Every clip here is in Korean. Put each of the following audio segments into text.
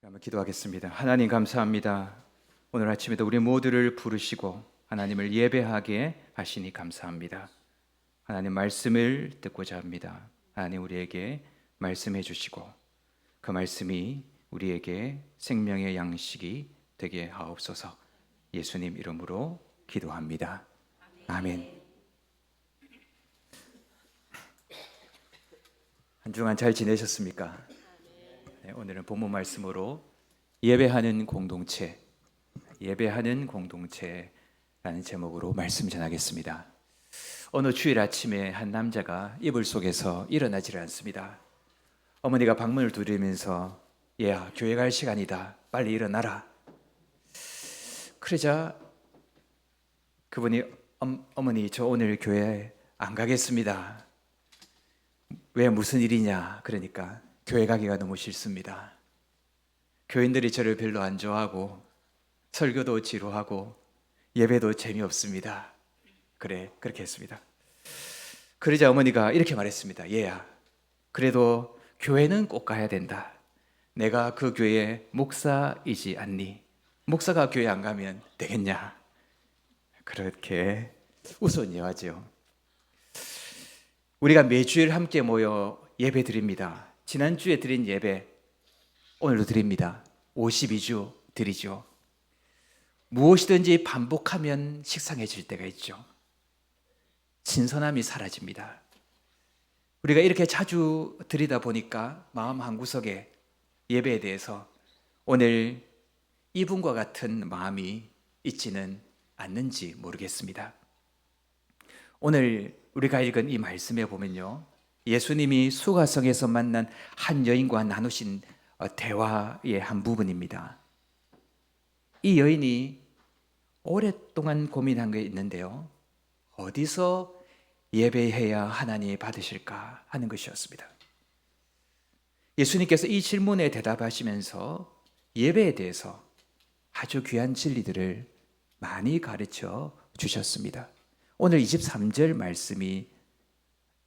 한번 기도하겠습니다. 하나님 감사합니다. 오늘 아침에도 우리 모두를 부르시고 하나님을 예배하게 하시니 감사합니다. 하나님 말씀을 듣고자 합니다. 하나님 우리에게 말씀해 주시고 그 말씀이 우리에게 생명의 양식이 되게 하옵소서. 예수님 이름으로 기도합니다. 아멘. 한 주간 잘 지내셨습니까? 네, 오늘은 본문 말씀으로 예배하는 공동체라는 제목으로 말씀 전하겠습니다. 어느 주일 아침에 한 남자가 이불 속에서 일어나지를 않습니다. 어머니가 방문을 두드리면서 얘야, 교회 갈 시간이다. 빨리 일어나라. 그러자 그분이 어머니 저 오늘 교회 안 가겠습니다. 왜 무슨 일이냐? 그러니까 교회 가기가 너무 싫습니다. 교인들이 저를 별로 안 좋아하고 설교도 지루하고 예배도 재미없습니다. 그래, 그렇게 했습니다. 그러자 어머니가 이렇게 말했습니다. 얘야, 그래도 교회는 꼭 가야 된다. 내가 그 교회의 목사이지 않니? 목사가 교회 안 가면 되겠냐? 그렇게 우스운예화죠. 우리가 매주일 함께 모여 예배 드립니다. 지난주에 드린 예배 오늘도 드립니다. 52주 드리죠. 무엇이든지 반복하면 식상해질 때가 있죠. 신선함이 사라집니다. 우리가 이렇게 자주 드리다 보니까 마음 한구석에 예배에 대해서 오늘 이분과 같은 마음이 있지는 않는지 모르겠습니다. 오늘 우리가 읽은 이 말씀에 보면요, 예수님이 수가성에서 만난 한 여인과 나누신 대화의 한 부분입니다. 이 여인이 오랫동안 고민한 게 있는데요, 어디서 예배해야 하나님이 받으실까 하는 것이었습니다. 예수님께서 이 질문에 대답하시면서 예배에 대해서 아주 귀한 진리들을 많이 가르쳐 주셨습니다. 오늘 23절 말씀이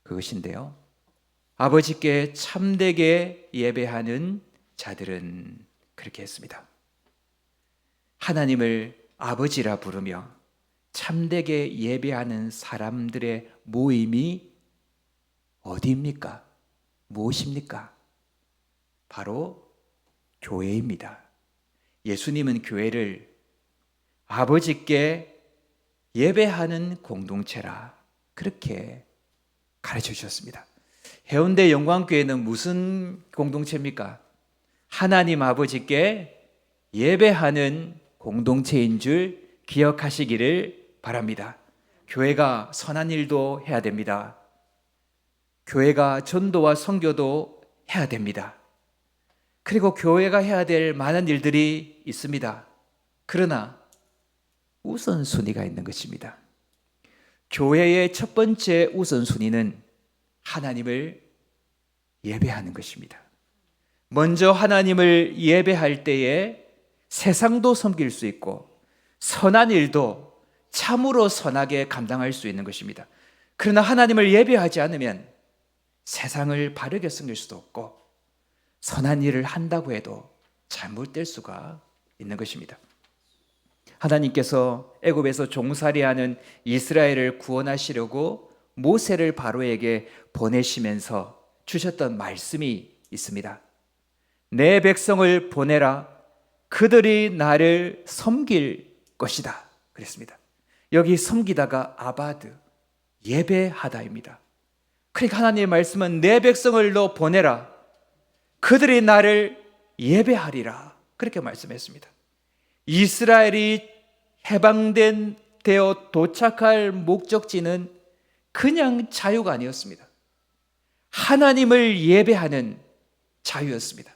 그것인데요, 아버지께 참되게 예배하는 자들은 그렇게 했습니다. 하나님을 아버지라 부르며 참되게 예배하는 사람들의 모임이 어디입니까? 무엇입니까? 바로 교회입니다. 예수님은 교회를 아버지께 예배하는 공동체라 그렇게 가르쳐 주셨습니다. 해운대 영광교회는 무슨 공동체입니까? 하나님 아버지께 예배하는 공동체인 줄 기억하시기를 바랍니다. 교회가 선한 일도 해야 됩니다. 교회가 전도와 선교도 해야 됩니다. 그리고 교회가 해야 될 많은 일들이 있습니다. 그러나 우선순위가 있는 것입니다. 교회의 첫 번째 우선순위는 하나님을 예배하는 것입니다. 먼저 하나님을 예배할 때에 세상도 섬길 수 있고 선한 일도 참으로 선하게 감당할 수 있는 것입니다. 그러나 하나님을 예배하지 않으면 세상을 바르게 섬길 수도 없고 선한 일을 한다고 해도 잘못될 수가 있는 것입니다. 하나님께서 애굽에서 종살이하는 이스라엘을 구원하시려고 모세를 바로에게 보내시면서 주셨던 말씀이 있습니다. 내 백성을 보내라. 그들이 나를 섬길 것이다. 그랬습니다. 여기 섬기다가 아바드, 예배하다입니다. 그러니까 하나님의 말씀은 내 백성을 너 보내라. 그들이 나를 예배하리라. 그렇게 말씀했습니다. 이스라엘이 되어 도착할 목적지는 그냥 자유가 아니었습니다. 하나님을 예배하는 자유였습니다.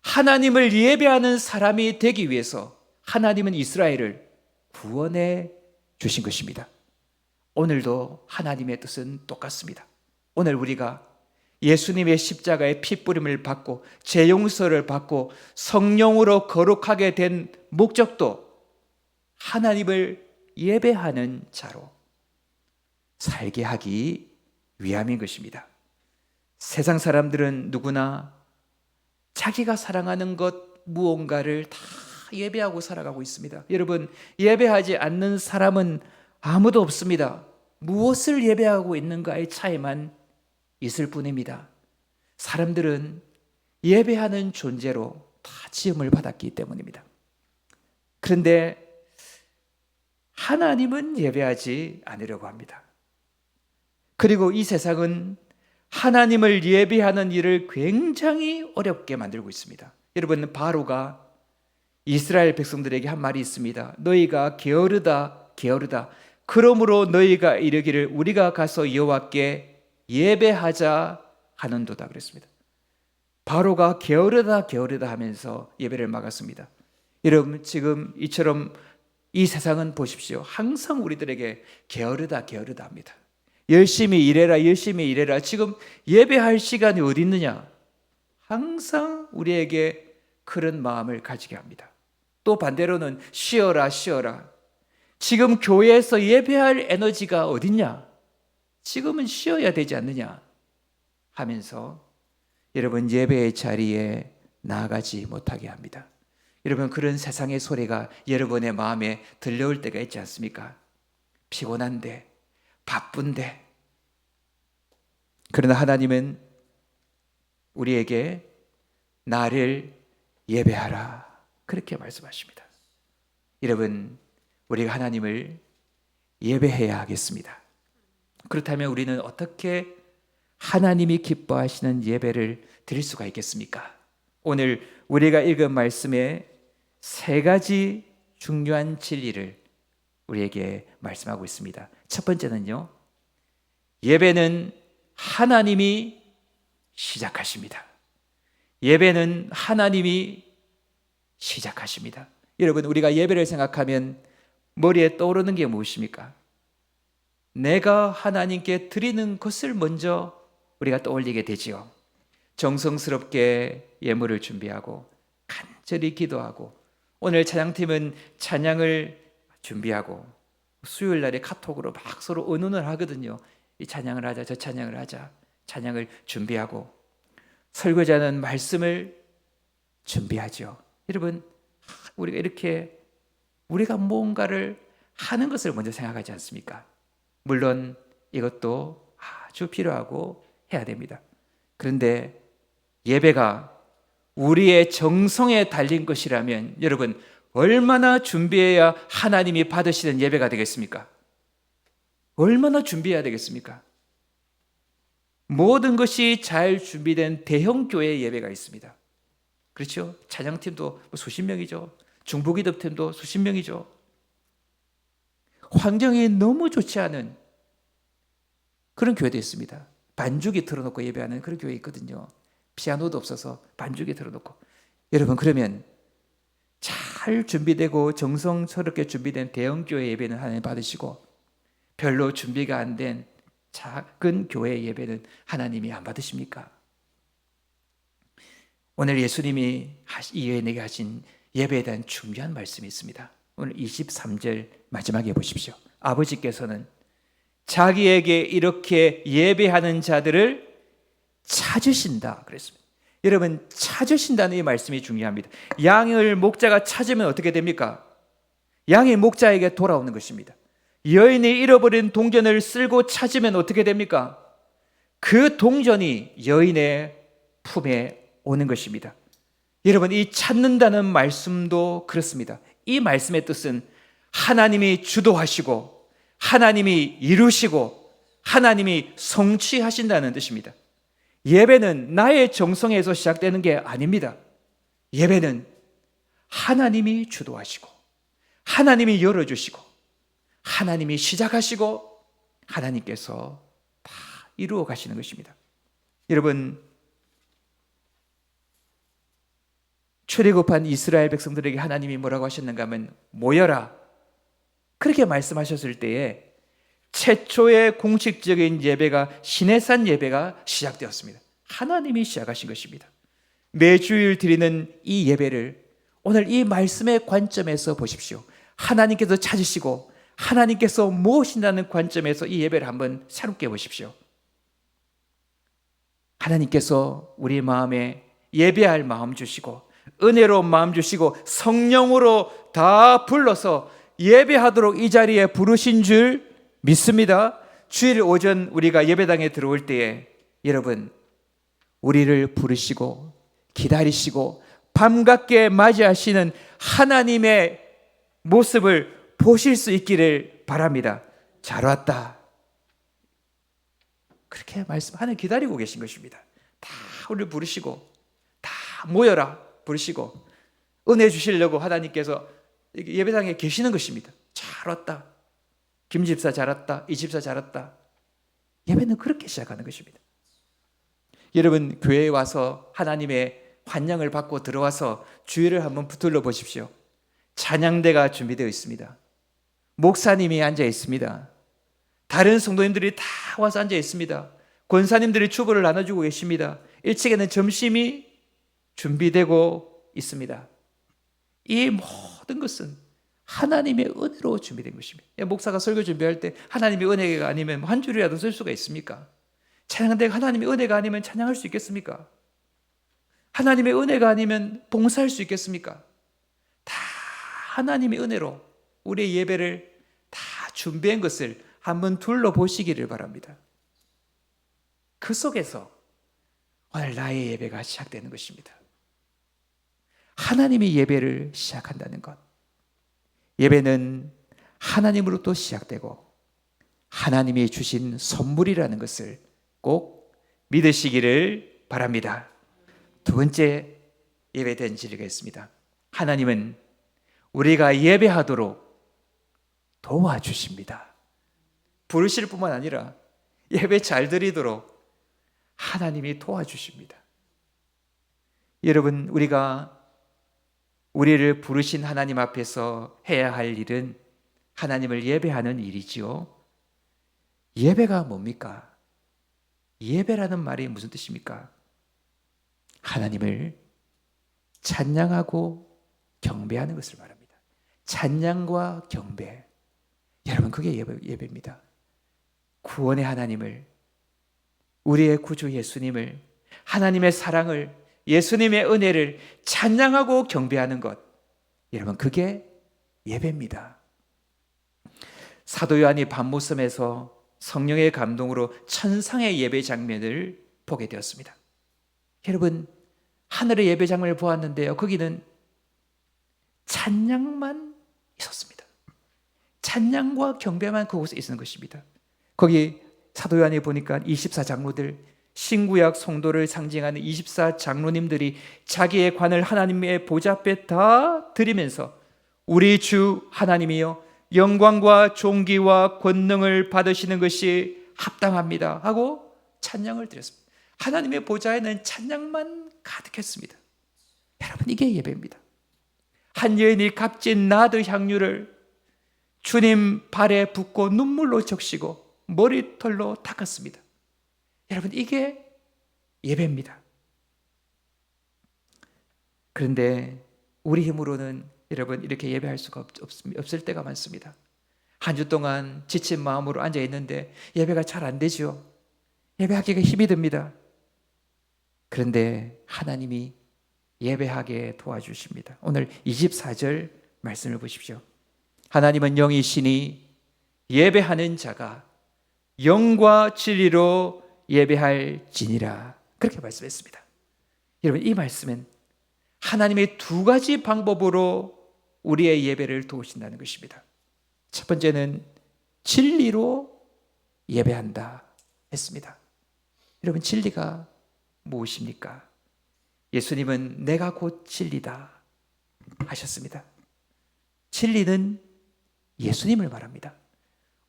하나님을 예배하는 사람이 되기 위해서 하나님은 이스라엘을 구원해 주신 것입니다. 오늘도 하나님의 뜻은 똑같습니다. 오늘 우리가 예수님의 십자가의 피뿌림을 받고 죄 용서를 받고 성령으로 거룩하게 된 목적도 하나님을 예배하는 자로 살게 하기 위함인 것입니다. 세상 사람들은 누구나 자기가 사랑하는 것, 무언가를 다 예배하고 살아가고 있습니다. 여러분, 예배하지 않는 사람은 아무도 없습니다. 무엇을 예배하고 있는가의 차이만 있을 뿐입니다. 사람들은 예배하는 존재로 다 지음을 받았기 때문입니다. 그런데 하나님은 예배하지 않으려고 합니다. 그리고 이 세상은 하나님을 예배하는 일을 굉장히 어렵게 만들고 있습니다. 여러분, 바로가 이스라엘 백성들에게 한 말이 있습니다. 너희가 게으르다 게으르다. 그러므로 너희가 이르기를 우리가 가서 여호와께 예배하자 하는도다 그랬습니다. 바로가 게으르다 게으르다 하면서 예배를 막았습니다. 여러분, 지금 이처럼 이 세상은 보십시오. 항상 우리들에게 게으르다 게으르다 합니다. 열심히 일해라 열심히 일해라. 지금 예배할 시간이 어디 있느냐. 항상 우리에게 그런 마음을 가지게 합니다. 또 반대로는 쉬어라 쉬어라. 지금 교회에서 예배할 에너지가 어딨냐. 지금은 쉬어야 되지 않느냐 하면서 여러분 예배의 자리에 나아가지 못하게 합니다. 여러분, 그런 세상의 소리가 여러분의 마음에 들려올 때가 있지 않습니까? 피곤한데, 바쁜데. 그러나 하나님은 우리에게 나를 예배하라 그렇게 말씀하십니다. 여러분, 우리가 하나님을 예배해야 하겠습니다. 그렇다면 우리는 어떻게 하나님이 기뻐하시는 예배를 드릴 수가 있겠습니까? 오늘 우리가 읽은 말씀에 세 가지 중요한 진리를 우리에게 말씀하고 있습니다. 첫 번째는요, 예배는 하나님이 시작하십니다. 예배는 하나님이 시작하십니다. 여러분, 우리가 예배를 생각하면 머리에 떠오르는 게 무엇입니까? 내가 하나님께 드리는 것을 먼저 우리가 떠올리게 되지요. 정성스럽게 예물을 준비하고 간절히 기도하고, 오늘 찬양팀은 찬양을 준비하고 수요일 날에 카톡으로 막 서로 의논을 하거든요. 이 찬양을 하자 저 찬양을 하자. 찬양을 준비하고, 설교자는 말씀을 준비하죠. 여러분, 우리가 이렇게 우리가 뭔가를 하는 것을 먼저 생각하지 않습니까? 물론 이것도 아주 필요하고 해야 됩니다. 그런데 예배가 우리의 정성에 달린 것이라면 여러분, 얼마나 준비해야 하나님이 받으시는 예배가 되겠습니까? 얼마나 준비해야 되겠습니까? 모든 것이 잘 준비된 대형 교회 예배가 있습니다. 그렇죠? 찬양팀도 수십 명이죠. 중보기도팀도 수십 명이죠. 환경이 너무 좋지 않은 그런 교회도 있습니다. 반주기 틀어놓고 예배하는 그런 교회 있거든요. 피아노도 없어서 반주기 틀어놓고. 여러분, 그러면 잘 준비되고 정성스럽게 준비된 대형 교회 예배는 하나님 받으시고, 별로 준비가 안 된 작은 교회 예배는 하나님이 안 받으십니까? 오늘 예수님이 이 여인에게 하신 예배에 대한 중요한 말씀이 있습니다. 오늘 23절 마지막에 보십시오. 아버지께서는 자기에게 이렇게 예배하는 자들을 찾으신다 그랬습니다. 여러분, 찾으신다는 이 말씀이 중요합니다. 양을 목자가 찾으면 어떻게 됩니까? 양이 목자에게 돌아오는 것입니다. 여인이 잃어버린 동전을 쓸고 찾으면 어떻게 됩니까? 그 동전이 여인의 품에 오는 것입니다. 여러분, 이 찾는다는 말씀도 그렇습니다. 이 말씀의 뜻은 하나님이 주도하시고 하나님이 이루시고 하나님이 성취하신다는 뜻입니다. 예배는 나의 정성에서 시작되는 게 아닙니다. 예배는 하나님이 주도하시고 하나님이 열어주시고 하나님이 시작하시고 하나님께서 다 이루어 가시는 것입니다. 여러분, 출애굽한 이스라엘 백성들에게 하나님이 뭐라고 하셨는가 하면 모여라 그렇게 말씀하셨을 때에 최초의 공식적인 예배가 시내산 예배가 시작되었습니다. 하나님이 시작하신 것입니다. 매주일 드리는 이 예배를 오늘 이 말씀의 관점에서 보십시오. 하나님께서 찾으시고 하나님께서 모으신다는 관점에서 이 예배를 한번 새롭게 보십시오. 하나님께서 우리 마음에 예배할 마음 주시고 은혜로 마음 주시고 성령으로 다 불러서 예배하도록 이 자리에 부르신 줄 믿습니다. 주일 오전 우리가 예배당에 들어올 때에 여러분, 우리를 부르시고 기다리시고 밤같게 맞이하시는 하나님의 모습을 보실 수 있기를 바랍니다. 잘 왔다. 그렇게 하나님 기다리고 계신 것입니다. 다 우리를 부르시고 다 모여라 부르시고 은혜 주시려고 하나님께서 예배당에 계시는 것입니다. 잘 왔다. 김 집사 잘 왔다. 이 집사 잘 왔다. 예배는 그렇게 시작하는 것입니다. 여러분, 교회에 와서 하나님의 환영을 받고 들어와서 주의를 한번 붙들러 보십시오. 찬양대가 준비되어 있습니다. 목사님이 앉아 있습니다. 다른 성도님들이 다 와서 앉아 있습니다. 권사님들이 주보를 나눠주고 계십니다. 1층에는 점심이 준비되고 있습니다. 이 모든 것은 하나님의 은혜로 준비된 것입니다. 목사가 설교 준비할 때 하나님의 은혜가 아니면 한 줄이라도 쓸 수가 있습니까? 찬양대가 하나님의 은혜가 아니면 찬양할 수 있겠습니까? 하나님의 은혜가 아니면 봉사할 수 있겠습니까? 다 하나님의 은혜로 우리의 예배를 다 준비한 것을 한번 둘러보시기를 바랍니다. 그 속에서 오늘 나의 예배가 시작되는 것입니다. 하나님의 예배를 시작한다는 것. 예배는 하나님으로부터 시작되고 하나님이 주신 선물이라는 것을 꼭 믿으시기를 바랍니다. 두 번째 예배된 진리가 있습니다. 하나님은 우리가 예배하도록 도와주십니다. 부르실 뿐만 아니라 예배 잘 드리도록 하나님이 도와주십니다. 여러분, 우리를 부르신 하나님 앞에서 해야 할 일은 하나님을 예배하는 일이지요. 예배가 뭡니까? 예배라는 말이 무슨 뜻입니까? 하나님을 찬양하고 경배하는 것을 말합니다. 찬양과 경배. 여러분, 그게 예배입니다. 구원의 하나님을, 우리의 구주 예수님을, 하나님의 사랑을, 예수님의 은혜를 찬양하고 경배하는 것. 여러분, 그게 예배입니다. 사도 요한이 밤모섬에서 성령의 감동으로 천상의 예배 장면을 보게 되었습니다. 여러분, 하늘의 예배 장면을 보았는데요, 거기는 찬양만 있었습니다. 찬양과 경배만 그곳에 있는 것입니다. 거기 사도 요한에 보니까 24장로들, 신구약 성도를 상징하는 24장로님들이 자기의 관을 하나님의 보좌 앞에 다 드리면서 우리 주 하나님이여 영광과 존귀와 권능을 받으시는 것이 합당합니다 하고 찬양을 드렸습니다. 하나님의 보좌에는 찬양만 가득했습니다. 여러분, 이게 예배입니다. 한 여인이 값진 나드 향유를 주님 발에 붓고 눈물로 적시고 머리털로 닦았습니다. 여러분, 이게 예배입니다. 그런데 우리 힘으로는 여러분 이렇게 예배할 수가 없을 때가 많습니다. 한 주 동안 지친 마음으로 앉아 있는데 예배가 잘 안 되죠. 예배하기가 힘이 듭니다. 그런데 하나님이 예배하게 도와주십니다. 오늘 24절 말씀을 보십시오. 하나님은 영이시니 예배하는 자가 영과 진리로 예배할지니라. 그렇게 말씀했습니다. 여러분, 이 말씀은 하나님의 두 가지 방법으로 우리의 예배를 도우신다는 것입니다. 첫 번째는 진리로 예배한다 했습니다. 여러분, 진리가 무엇입니까? 예수님은 내가 곧 진리다 하셨습니다. 진리는 예수님을 말합니다.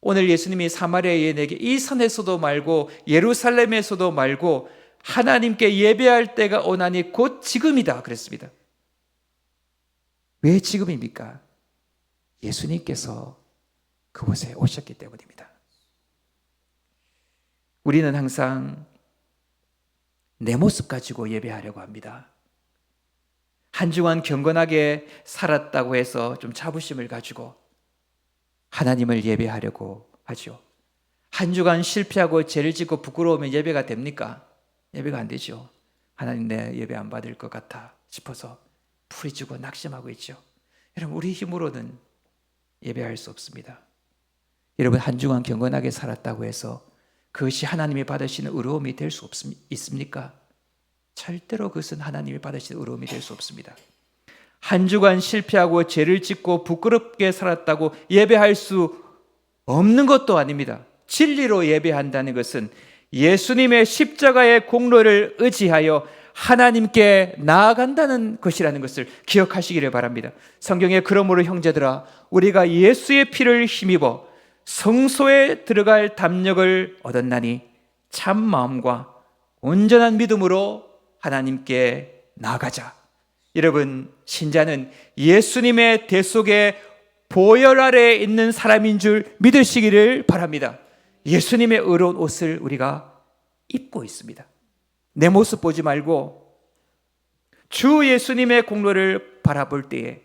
오늘 예수님이 사마리아 여인에게 이 산에서도 말고 예루살렘에서도 말고 하나님께 예배할 때가 오나니 곧 지금이다 그랬습니다. 왜 지금입니까? 예수님께서 그곳에 오셨기 때문입니다. 우리는 항상 내 모습 가지고 예배하려고 합니다. 한 주간 경건하게 살았다고 해서 좀 자부심을 가지고 하나님을 예배하려고 하죠. 한 주간 실패하고 죄를 짓고 부끄러우면 예배가 됩니까? 예배가 안 되죠. 하나님 내 예배 안 받을 것 같아 싶어서 부리주고 낙심하고 있죠. 여러분, 우리 힘으로는 예배할 수 없습니다. 여러분, 한 주간 경건하게 살았다고 해서 그것이 하나님이 받으시는 의로움이 될 수 있습니까? 절대로 그것은 하나님이 받으시는 의로움이 될 수 없습니다. 한 주간 실패하고 죄를 짓고 부끄럽게 살았다고 예배할 수 없는 것도 아닙니다. 진리로 예배한다는 것은 예수님의 십자가의 공로를 의지하여 하나님께 나아간다는 것이라는 것을 기억하시기를 바랍니다. 성경에 그러므로 형제들아, 우리가 예수의 피를 힘입어 성소에 들어갈 담력을 얻었나니 참 마음과 온전한 믿음으로 하나님께 나아가자. 여러분, 신자는 예수님의 대속의 보혈 아래에 있는 사람인 줄 믿으시기를 바랍니다. 예수님의 의로운 옷을 우리가 입고 있습니다. 내 모습 보지 말고 주 예수님의 공로를 바라볼 때에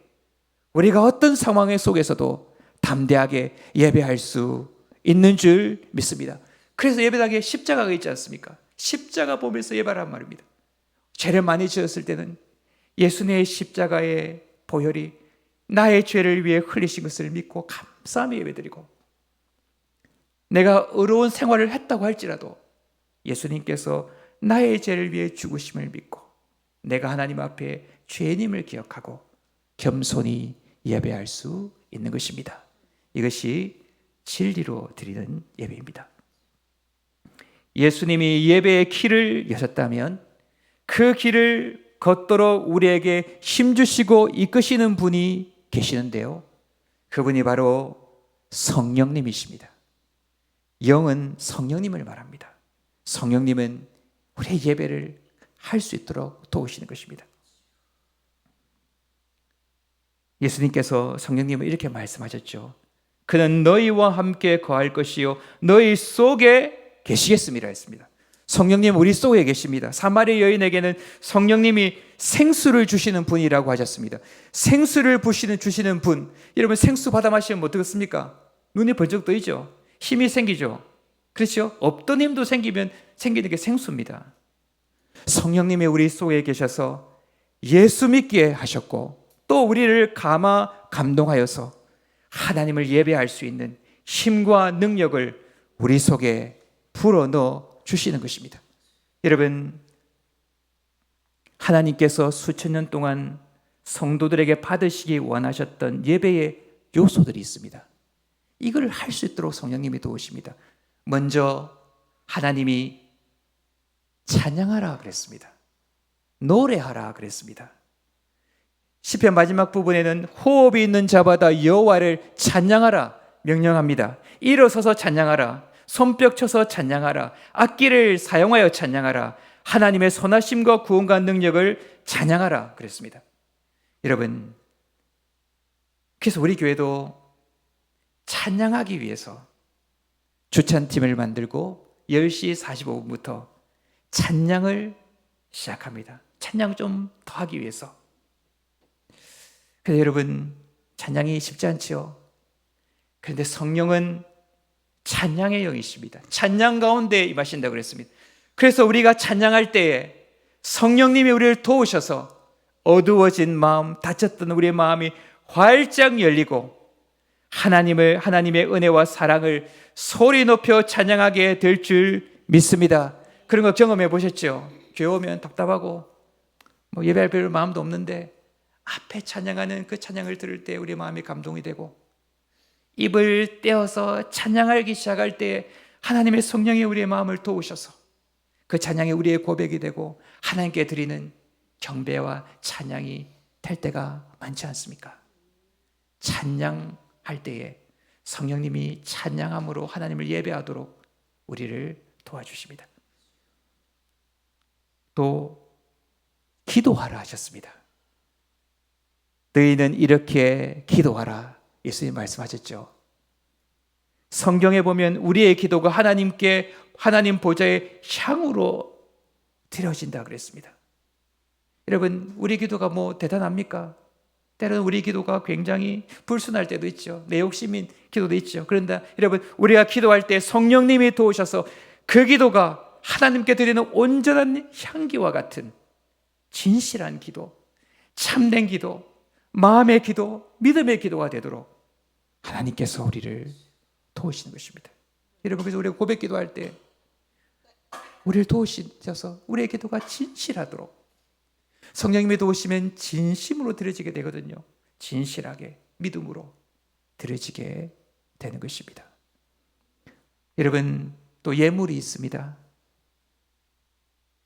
우리가 어떤 상황 속에서도 담대하게 예배할 수 있는 줄 믿습니다. 그래서 예배당에 십자가가 있지 않습니까? 십자가 보면서 예배하란 말입니다. 죄를 많이 지었을 때는 예수님의 십자가의 보혈이 나의 죄를 위해 흘리신 것을 믿고 감사하며 예배드리고, 내가 의로운 생활을 했다고 할지라도 예수님께서 나의 죄를 위해 죽으심을 믿고 내가 하나님 앞에 죄인임을 기억하고 겸손히 예배할 수 있는 것입니다. 이것이 진리로 드리는 예배입니다. 예수님이 예배의 길을 여셨다면 그 길을 걷도록 우리에게 힘주시고 이끄시는 분이 계시는데요, 그분이 바로 성령님이십니다. 영은 성령님을 말합니다. 성령님은 우리의 예배를 할 수 있도록 도우시는 것입니다. 예수님께서 성령님을 이렇게 말씀하셨죠. 그는 너희와 함께 거할 것이요 너희 속에 계시겠습니다 했습니다. 성령님 우리 속에 계십니다. 사마리아 여인에게는 성령님이 생수를 주시는 분이라고 하셨습니다. 생수를 주시는 분, 여러분 생수 받아 마시면 어떻겠습니까? 눈이 번쩍 뜨이죠. 힘이 생기죠. 그렇죠? 없던 힘도 생기는 게 생수입니다. 성령님이 우리 속에 계셔서 예수 믿게 하셨고 또 우리를 감동하여서 하나님을 예배할 수 있는 힘과 능력을 우리 속에 불어넣어 주시는 것입니다. 여러분, 하나님께서 수천 년 동안 성도들에게 받으시기 원하셨던 예배의 요소들이 있습니다. 이걸 할 수 있도록 성령님이 도우십니다. 먼저 하나님이 찬양하라 그랬습니다. 노래하라 그랬습니다. 시편 마지막 부분에는 호흡이 있는 자마다 여호와를 찬양하라 명령합니다. 일어서서 찬양하라, 손뼉 쳐서 찬양하라, 악기를 사용하여 찬양하라, 하나님의 선하심과 구원과 능력을 찬양하라 그랬습니다. 여러분, 그래서 우리 교회도 찬양하기 위해서 주찬팀을 만들고 10시 45분부터 찬양을 시작합니다. 찬양 좀 더 하기 위해서. 그래서 여러분, 찬양이 쉽지 않지요. 그런데 성령은 찬양의 영이십니다. 찬양 가운데 임하신다고 그랬습니다. 그래서 우리가 찬양할 때에 성령님이 우리를 도우셔서 어두워진 마음, 다쳤던 우리의 마음이 활짝 열리고 하나님의 은혜와 사랑을 소리 높여 찬양하게 될 줄 믿습니다. 그런 거 경험해 보셨죠? 교회 오면 답답하고 예배할 별 마음도 없는데 앞에 찬양하는 그 찬양을 들을 때 우리 마음이 감동이 되고, 입을 떼어서 찬양하기 시작할 때 하나님의 성령이 우리의 마음을 도우셔서 그 찬양이 우리의 고백이 되고 하나님께 드리는 경배와 찬양이 될 때가 많지 않습니까? 찬양할 때에 성령님이 찬양함으로 하나님을 예배하도록 우리를 도와주십니다. 또 기도하라 하셨습니다. 너희는 이렇게 기도하라 예수님 말씀하셨죠. 성경에 보면 우리의 기도가 하나님 보좌의 향으로 드려진다 그랬습니다. 여러분, 우리 기도가 대단합니까? 때로는 우리 기도가 굉장히 불순할 때도 있죠. 내 욕심인 기도도 있죠. 그런데 여러분, 우리가 기도할 때 성령님이 도우셔서 그 기도가 하나님께 드리는 온전한 향기와 같은 진실한 기도, 참된 기도, 마음의 기도, 믿음의 기도가 되도록 하나님께서 우리를 도우시는 것입니다. 여러분, 그래서 우리가 고백 기도할 때 우리를 도우셔서 우리의 기도가 진실하도록, 성령님이 도우시면 진심으로 드려지게 되거든요. 진실하게 믿음으로 드려지게 되는 것입니다. 여러분, 또 예물이 있습니다.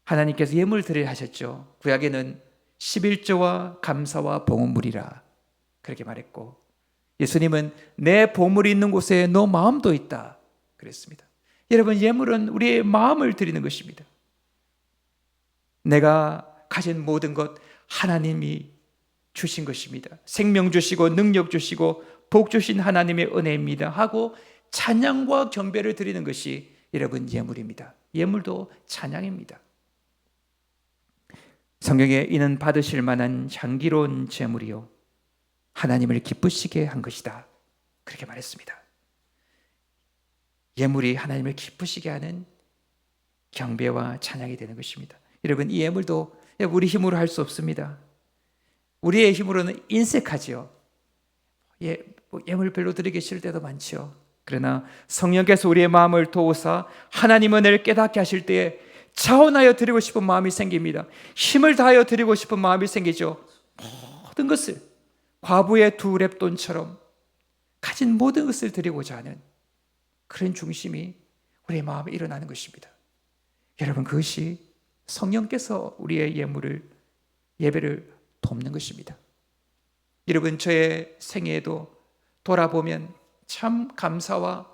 하나님께서 예물 드리라 하셨죠. 구약에는 11조와 감사와 봉헌물이라 그렇게 말했고, 예수님은 내 보물이 있는 곳에 너 마음도 있다 그랬습니다. 여러분, 예물은 우리의 마음을 드리는 것입니다. 내가 가진 모든 것 하나님이 주신 것입니다. 생명 주시고 능력 주시고 복 주신 하나님의 은혜입니다 하고 찬양과 경배를 드리는 것이 여러분 예물입니다. 예물도 찬양입니다. 성경에 이는 받으실 만한 향기로운 제물이요 하나님을 기쁘시게 한 것이다 그렇게 말했습니다. 예물이 하나님을 기쁘시게 하는 경배와 찬양이 되는 것입니다. 여러분, 이 예물도 우리 힘으로 할 수 없습니다. 우리의 힘으로는 인색하지요. 예물 별로 드리기 싫을 때도 많지요. 그러나 성령께서 우리의 마음을 도우사 하나님 은혜를 깨닫게 하실 때에 자원하여 드리고 싶은 마음이 생깁니다. 힘을 다하여 드리고 싶은 마음이 생기죠. 모든 것을 과부의 2렙돈처럼 가진 모든 것을 드리고자 하는 그런 중심이 우리의 마음에 일어나는 것입니다. 여러분, 그것이 성령께서 우리의 예배를 돕는 것입니다. 여러분, 저의 생애에도 돌아보면 참 감사와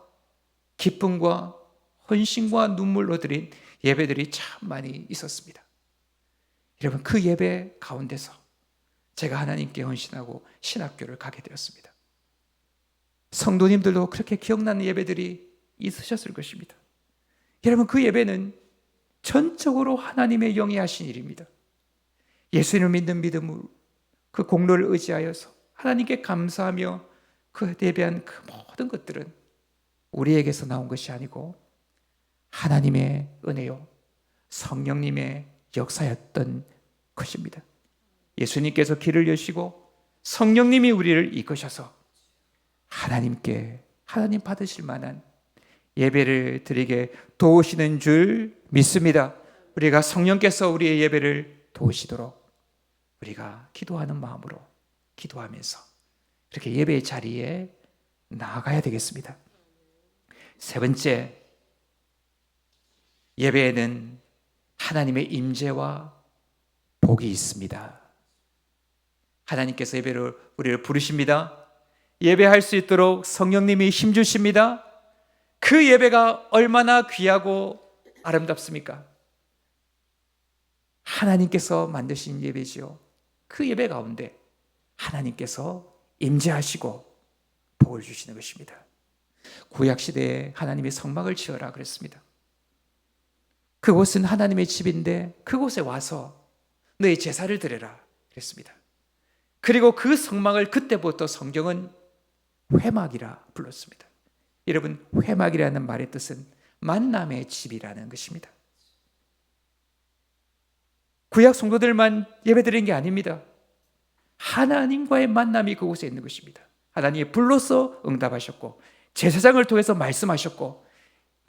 기쁨과 헌신과 눈물로 드린 예배들이 참 많이 있었습니다. 여러분, 그 예배 가운데서 제가 하나님께 헌신하고 신학교를 가게 되었습니다. 성도님들도 그렇게 기억나는 예배들이 있으셨을 것입니다. 여러분, 그 예배는 전적으로 하나님의 영이 하신 일입니다. 예수님을 믿는 믿음으로 그 공로를 의지하여서 하나님께 감사하며 그 예배한 그 모든 것들은 우리에게서 나온 것이 아니고 하나님의 은혜요 성령님의 역사였던 것입니다. 예수님께서 길을 여시고 성령님이 우리를 이끄셔서 하나님 받으실 만한 예배를 드리게 도우시는 줄 믿습니다. 우리가 성령께서 우리의 예배를 도우시도록 우리가 기도하는 마음으로 기도하면서 이렇게 예배의 자리에 나아가야 되겠습니다. 세 번째, 예배에는 하나님의 임재와 복이 있습니다. 하나님께서 우리를 부르십니다. 예배할 수 있도록 성령님이 힘주십니다. 그 예배가 얼마나 귀하고 아름답습니까? 하나님께서 만드신 예배지요. 그 예배 가운데 하나님께서 임재하시고 복을 주시는 것입니다. 구약시대에 하나님의 성막을 지어라 그랬습니다. 그곳은 하나님의 집인데 그곳에 와서 너의 제사를 드려라 그랬습니다. 그리고 그 성막을 그때부터 성경은 회막이라 불렀습니다. 여러분, 회막이라는 말의 뜻은 만남의 집이라는 것입니다. 구약 성도들만 예배드린 게 아닙니다. 하나님과의 만남이 그곳에 있는 것입니다. 하나님이 불러서 응답하셨고 제사장을 통해서 말씀하셨고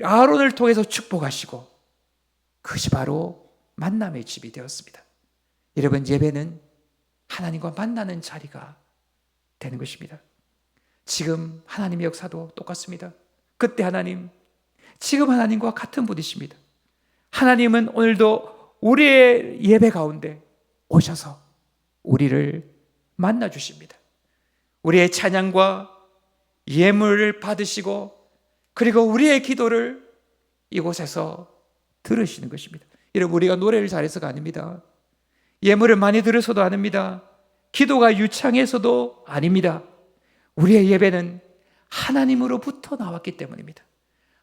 아론을 통해서 축복하시고 그것이 바로 만남의 집이 되었습니다. 여러분, 예배는 하나님과 만나는 자리가 되는 것입니다. 지금 하나님의 역사도 똑같습니다. 그때 하나님, 지금 하나님과 같은 분이십니다. 하나님은 오늘도 우리의 예배 가운데 오셔서 우리를 만나 주십니다. 우리의 찬양과 예물을 받으시고 그리고 우리의 기도를 이곳에서 들으시는 것입니다. 여러분, 우리가 노래를 잘해서가 아닙니다. 예물을 많이 들어서도 아닙니다. 기도가 유창해서도 아닙니다. 우리의 예배는 하나님으로부터 나왔기 때문입니다.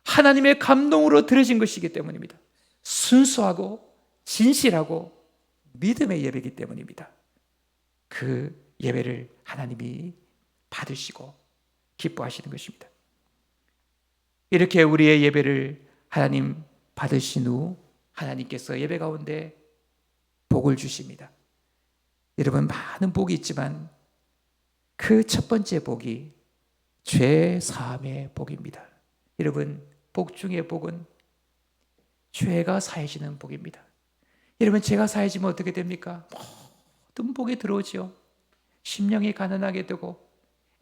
하나님의 감동으로 드려진 것이기 때문입니다. 순수하고 진실하고 믿음의 예배이기 때문입니다. 그 예배를 하나님이 받으시고 기뻐하시는 것입니다. 이렇게 우리의 예배를 하나님 받으신 후 하나님께서 예배 가운데 복을 주십니다. 여러분, 많은 복이 있지만 그 첫 번째 복이 죄 사함의 복입니다. 여러분, 복 중의 복은 죄가 사해지는 복입니다. 여러분, 죄가 사해지면 어떻게 됩니까? 모든 복이 들어오지요. 심령이 가난하게 되고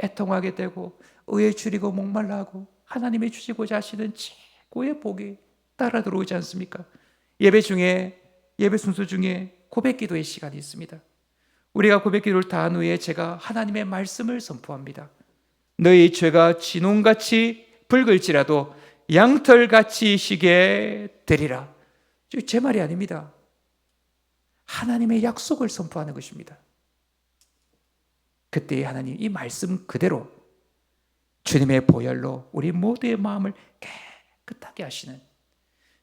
애통하게 되고 의에 줄이고 목말라 하고 하나님이 주시고자 하시는 최고의 복이 따라 들어오지 않습니까? 예배 순서 중에 고백 기도의 시간이 있습니다. 우리가 고백 기도를 다 한 후에 제가 하나님의 말씀을 선포합니다. 너희 죄가 진홍같이 붉을지라도 양털같이 희게 되리라. 제 말이 아닙니다. 하나님의 약속을 선포하는 것입니다. 그때 하나님 이 말씀 그대로 주님의 보혈로 우리 모두의 마음을 깨끗하게 하시는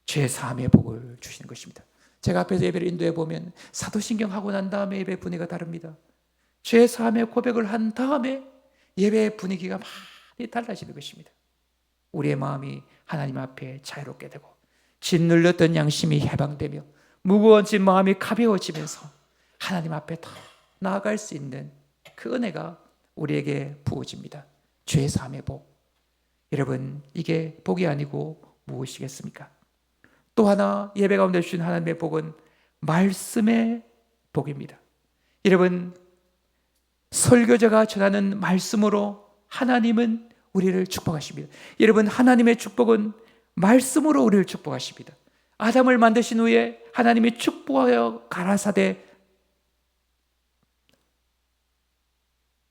죄 사함의 복을 주시는 것입니다. 제가 앞에서 예배를 인도해 보면 사도신경 하고 난 다음에 예배 분위기가 다릅니다. 죄 사함의 고백을 한 다음에 예배의 분위기가 많이 달라지는 것입니다. 우리의 마음이 하나님 앞에 자유롭게 되고 짓눌렸던 양심이 해방되며 무거워진 마음이 가벼워지면서 하나님 앞에 더 나아갈 수 있는 그 은혜가 우리에게 부어집니다. 죄 사함의 복. 여러분, 이게 복이 아니고 무엇이겠습니까? 또 하나 예배 가운데 주신 하나님의 복은 말씀의 복입니다. 여러분, 설교자가 전하는 말씀으로 하나님은 우리를 축복하십니다. 여러분, 하나님의 축복은 말씀으로 우리를 축복하십니다. 아담을 만드신 후에 하나님이 축복하여 가라사대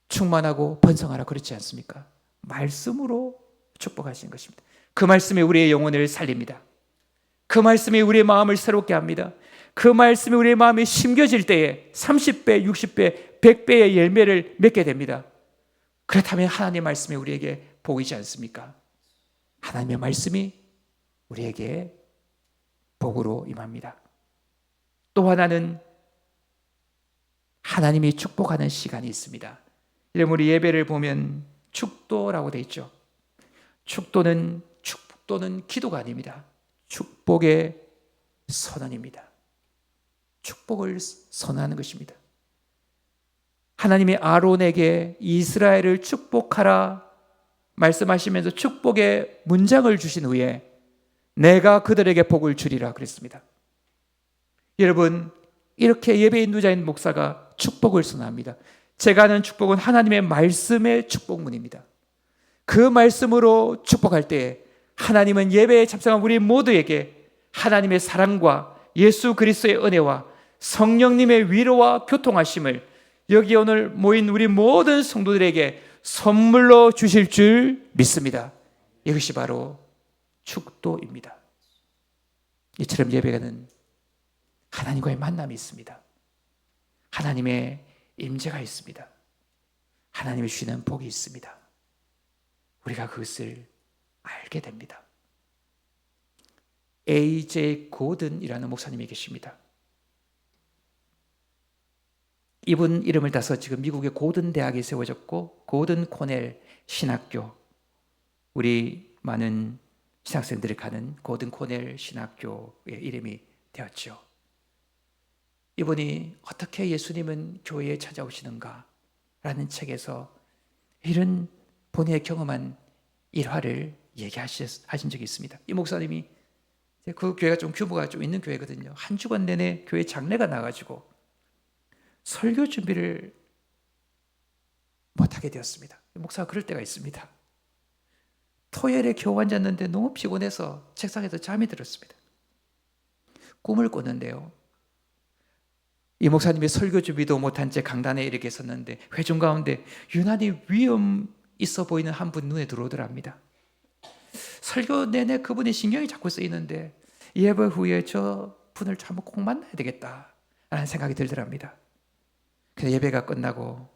충만하고 번성하라 그렇지 않습니까? 말씀으로 축복하신 것입니다. 그 말씀이 우리의 영혼을 살립니다. 그 말씀이 우리의 마음을 새롭게 합니다. 그 말씀이 우리의 마음에 심겨질 때에 30배, 60배, 100배의 열매를 맺게 됩니다. 그렇다면 하나님의 말씀이 우리에게 복이지 않습니까? 하나님의 말씀이 우리에게 복으로 임합니다. 또 하나는 하나님이 축복하는 시간이 있습니다. 우리 예배를 보면 축도라고 되어 있죠. 축도는 기도가 아닙니다. 축복의 선언입니다. 축복을 선언하는 것입니다. 하나님이 아론에게 이스라엘을 축복하라 말씀하시면서 축복의 문장을 주신 후에 내가 그들에게 복을 주리라 그랬습니다. 여러분, 이렇게 예배 인도자인 목사가 축복을 선언합니다. 제가 하는 축복은 하나님의 말씀의 축복문입니다. 그 말씀으로 축복할 때 하나님은 예배에 참석한 우리 모두에게 하나님의 사랑과 예수 그리스도의 은혜와 성령님의 위로와 교통하심을 여기 오늘 모인 우리 모든 성도들에게 선물로 주실 줄 믿습니다. 이것이 바로 축도입니다. 이처럼 예배가는 하나님과의 만남이 있습니다. 하나님의 임재가 있습니다. 하나님이 주시는 복이 있습니다. 우리가 그것을 알게 됩니다. A.J. 고든이라는 목사님이 계십니다. 이분 이름을 따서 지금 미국의 고든 대학이 세워졌고 고든 코넬 신학교, 우리 많은 신학생들이 가는 고든 코넬 신학교의 이름이 되었죠. 이분이 어떻게 예수님은 교회에 찾아오시는가 라는 책에서 이런 본인의 경험한 일화를 얘기하신 적이 있습니다. 이 목사님이 그 교회가 좀 규모가 좀 있는 교회거든요. 한 주간 내내 교회 장례가 나가지고 설교 준비를 못하게 되었습니다. 목사가 그럴 때가 있습니다. 토요일에 겨우 앉았는데 너무 피곤해서 책상에서 잠이 들었습니다. 꿈을 꿨는데요. 이 목사님이 설교 준비도 못한 채 강단에 이렇게 섰는데 회중 가운데 유난히 위험 있어 보이는 한 분 눈에 들어오더랍니다. 설교 내내 그분의 신경이 자꾸 쓰이는데 예배 후에 저 분을 한번 꼭 만나야 되겠다라는 생각이 들더랍니다. 그래서 예배가 끝나고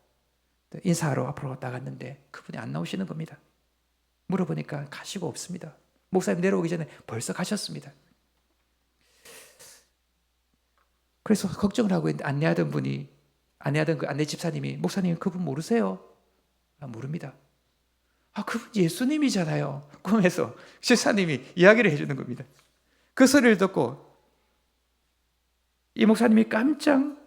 인사하러 앞으로 나갔는데 그분이 안 나오시는 겁니다. 물어보니까 가시고 없습니다. 목사님 내려오기 전에 벌써 가셨습니다. 그래서 걱정을 하고 있는데 안내하던 그 안내 집사님이 목사님 그분 모르세요? 모릅니다. 그분 예수님이잖아요. 꿈에서 집사님이 이야기를 해주는 겁니다. 그 소리를 듣고 이 목사님이 깜짝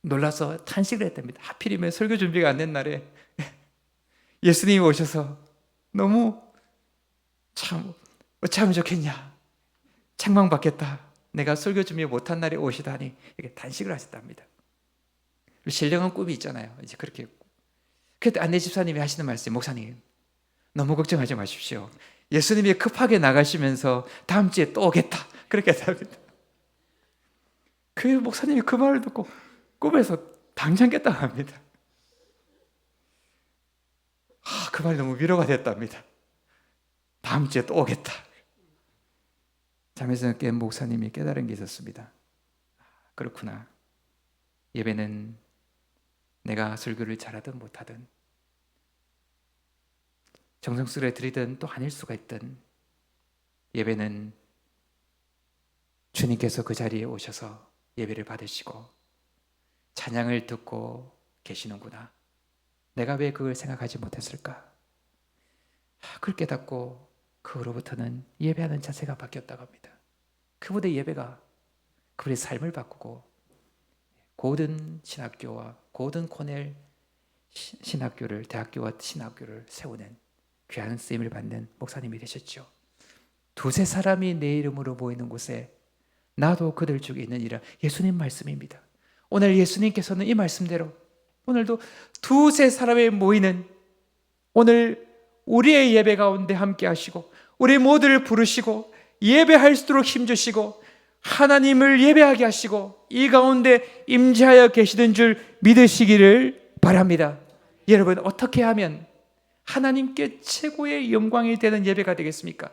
놀라서 탄식을 했답니다. 하필이면 설교 준비가 안 된 날에 예수님이 오셔서 너무 어찌하면 좋겠냐, 책망받겠다, 내가 설교 준비 못한 날에 오시다니, 이렇게 탄식을 하셨답니다. 신령한 꿈이 있잖아요. 이제 그렇게. 그때 안내 집사님이 하시는 말씀, 목사님 너무 걱정하지 마십시오. 예수님이 급하게 나가시면서 다음 주에 또 오겠다, 그렇게 합니다. 그 목사님이 그 말을 듣고 꿈에서 당장 깼다고 합니다. 그 말이 너무 위로가 됐답니다. 다음 주에 또 오겠다. 잠에서 깬 목사님이 깨달은 게 있었습니다. 그렇구나. 예배는 내가 설교를 잘하든 못하든, 정성스레 드리든 또 아닐 수가 있든, 예배는 주님께서 그 자리에 오셔서 예배를 받으시고 찬양을 듣고 계시는구나. 내가 왜 그걸 생각하지 못했을까? 그걸 깨닫고 그 후로부터는 예배하는 자세가 바뀌었다고 합니다. 그분의 예배가 그분의 삶을 바꾸고 고든 신학교와 고든 코넬 신학교를, 대학교와 신학교를 세우는 귀한 쓰임을 받는 목사님이 되셨죠. 두세 사람이 내 이름으로 모이는 곳에 나도 그들 중에 있느니라. 예수님 말씀입니다. 오늘 예수님께서는 이 말씀대로 오늘도 두세 사람이 모이는, 오늘 우리의 예배 가운데 함께 하시고 우리 모두를 부르시고 예배할 수 있도록 힘주시고 하나님을 예배하게 하시고 이 가운데 임재하여 계시는 줄 믿으시기를 바랍니다. 여러분, 어떻게 하면 하나님께 최고의 영광이 되는 예배가 되겠습니까?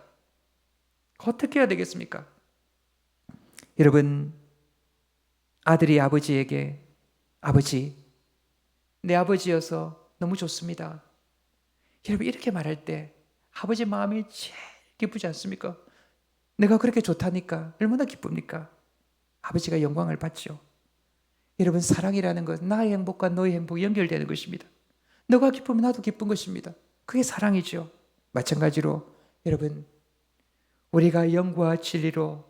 어떻게 해야 되겠습니까? 여러분, 아들이 아버지에게 아버지, 내 아버지여서 너무 좋습니다. 여러분, 이렇게 말할 때 아버지 마음이 제일 기쁘지 않습니까? 내가 그렇게 좋다니까 얼마나 기쁩니까? 아버지가 영광을 받죠. 여러분, 사랑이라는 것, 나의 행복과 너의 행복이 연결되는 것입니다. 너가 기쁘면 나도 기쁜 것입니다. 그게 사랑이죠. 마찬가지로 여러분, 우리가 영과 진리로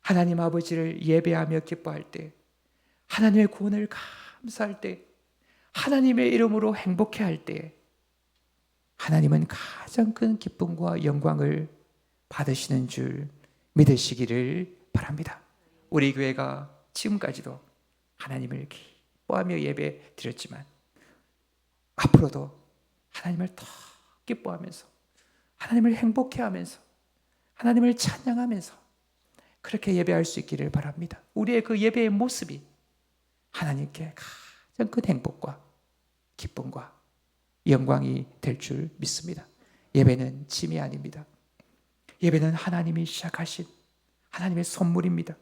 하나님 아버지를 예배하며 기뻐할 때, 하나님의 구원을 감사할 때, 하나님의 이름으로 행복해할 때 하나님은 가장 큰 기쁨과 영광을 받으시는 줄 믿으시기를 바랍니다. 우리 교회가 지금까지도 하나님을 기뻐하며 예배 드렸지만 앞으로도 하나님을 더 기뻐하면서 하나님을 행복해하면서 하나님을 찬양하면서 그렇게 예배할 수 있기를 바랍니다. 우리의 그 예배의 모습이 하나님께 가장 큰 행복과 기쁨과 영광이 될 줄 믿습니다. 예배는 짐이 아닙니다. 예배는 하나님이 시작하신 하나님의 선물입니다.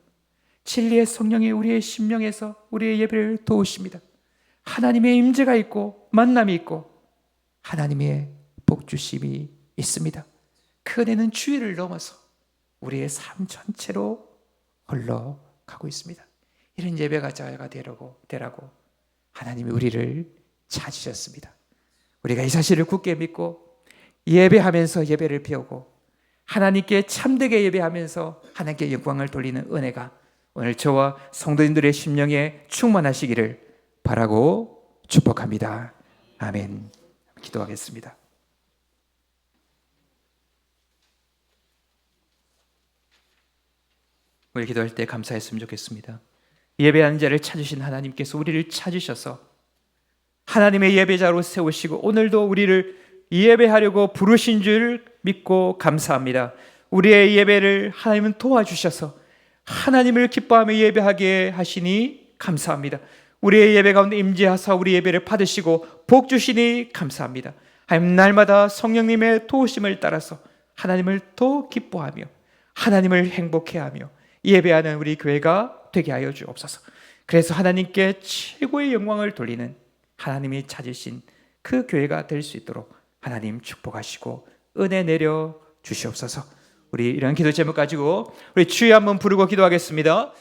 진리의 성령이 우리의 심령에서 우리의 예배를 도우십니다. 하나님의 임재가 있고 만남이 있고 하나님의 복주심이 있습니다. 그 은혜는 주의를 넘어서 우리의 삶 전체로 흘러가고 있습니다. 이런 예배가 자가 되라고 하나님이 우리를 찾으셨습니다. 우리가 이 사실을 굳게 믿고 예배하면서 예배를 배우고 하나님께 참되게 예배하면서 하나님께 영광을 돌리는 은혜가 오늘 저와 성도님들의 심령에 충만하시기를 바라고 축복합니다. 아멘. 기도하겠습니다. 우리 기도할 때 감사했으면 좋겠습니다. 예배하는 자를 찾으신 하나님께서 우리를 찾으셔서 하나님의 예배자로 세우시고 오늘도 우리를 예배하려고 부르신 줄 믿고 감사합니다. 우리의 예배를 하나님은 도와주셔서 하나님을 기뻐하며 예배하게 하시니 감사합니다. 우리의 예배 가운데 임재하사 우리 예배를 받으시고 복 주시니 감사합니다. 하나님, 날마다 성령님의 도우심을 따라서 하나님을 더 기뻐하며 하나님을 행복해하며 예배하는 우리 교회가 되게 하여 주옵소서. 그래서 하나님께 최고의 영광을 돌리는 하나님이 찾으신 그 교회가 될 수 있도록 하나님 축복하시고 은혜 내려 주시옵소서. 우리 이런 기도 제목 가지고 우리 주여 한번 부르고 기도하겠습니다.